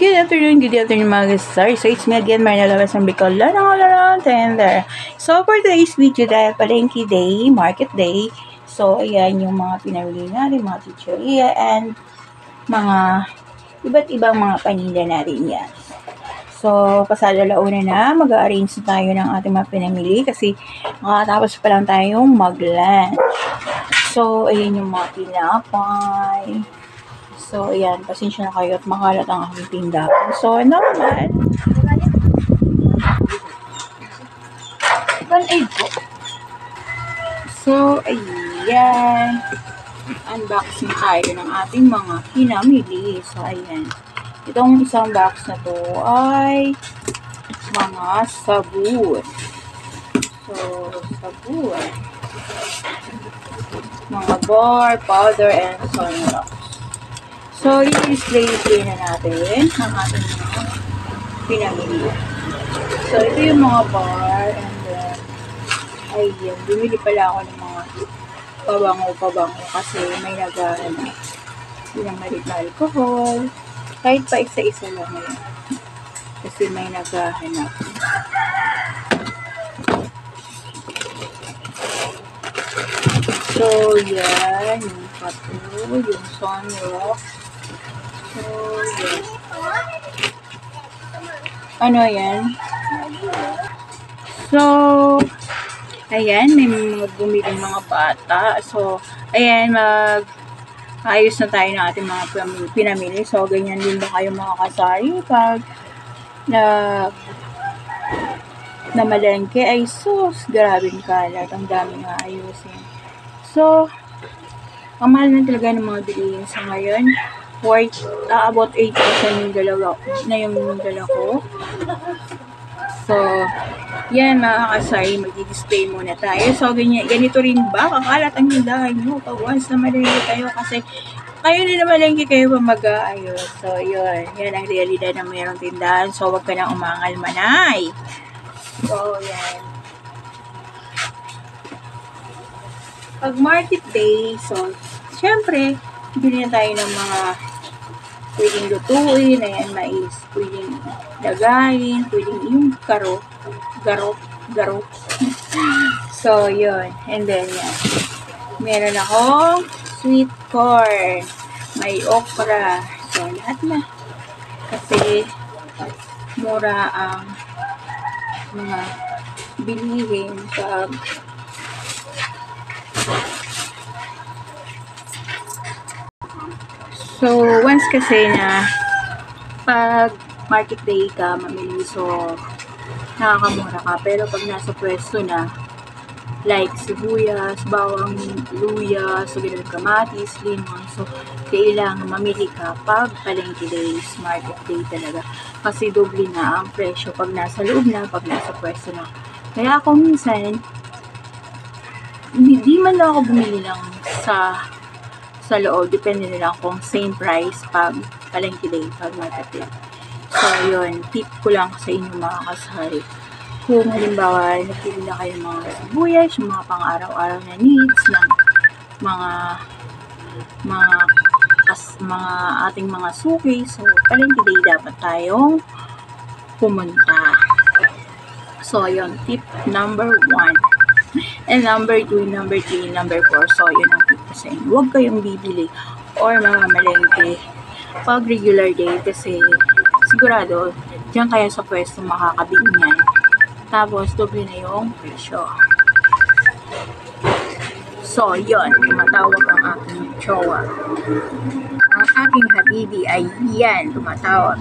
Good afternoon mga guys. So it's me again, Marina Lopez ng Bicol, Lanang Tender. So for today's video dahil Palengke Day, Market Day. So ayan yung mga pinamili natin, mga chicheria and mga iba't ibang mga paninda natin yan. So pasado launa na, mag-arrange na tayo ng ating mga pinamili kasi makatapos pa lang tayong mag-lunch. So ayan yung mga tinapay. So, ayan, pasensya na kayo at makalat ang aking tindahan. So, normal. 1.8 po. So, ayan. Unboxing tayo ng ating mga pinamili. So, ayan. Itong isang box na to ay mga sabon. So, sabon. Mga bar, powder, and sunrock. So, i-display na natin ang ating mga pinamili. So, ito yung mga bar and then, ayun, bumili pala ako ng mga pabango kasi may naghahanap. Yung malit na alcohol. Kahit pa isa-isa lang yun. Kasi may naghahanap. So, yan. Yung pato, yung sunrock. So, yan. Ano yan? So, ayan, may mga bumiling mga bata. So, ayan, ayos na tayo ng ating mga pinamili. So, ganyan din ba kayo mga kasari pag na malengke ay sus, grabing kalat. Ang daming ayusin. So, ang mahal na talaga ng mga bilihin sa ngayon. Worth about 8,000 yung dala ko. So, yan mga kasay, mag-display muna tayo. So, ganito rin ba? Kakalat ang hindahan nyo pag once na malengke kayo kasi kayo na malengke kayo pa mag-aayos. So, yun. Yan ang realidad na mayroong tindahan. So, wag ka nang umangal manay. So, yan. Pag market day, so, syempre, bili na tayo ng mga pwedeng lutuin, ayan, mais, pwedeng lagayin, pwedeng yung garo. So, yun. And then, yan. Meron akong sweet corn. May okra. So, lahat na. Kasi, mura ang mga bilihin sa So, once kasi na pag market day ka, mamili, so nakakamura ka. Pero pag nasa pwesto na, like sibuyas, bawang, luya, so ganun, kamatis, limon, so kailangan mamili ka pag palengke days, market day talaga. Kasi doble na ang presyo pag nasa loob na, pag nasa pwesto na. Kaya ako minsan, hindi man lang ako bumili lang sa loob, depende na lang kung same price pag palengke day, pag market day. So, yun, tip ko lang sa inyo mga kasari. Kung halimbawa, napili na kayo mga sibuyas, yung mga pang-araw-araw na needs ng mga ating mga suki, so palengke day dapat tayong pumunta. So, yun, tip number 1. And number 2, number 3, number 4. So, yun ang tip ko sa inyo. Huwag kayong bibili or mamamalengke pag regular day kasi sigurado, diyan kayo sa pwesto makakabili niyan. Tapos, doble na yung presyo. So, yun. Tumatawag ang aking jowa. Ang aking habibi ay yan. Tumatawag.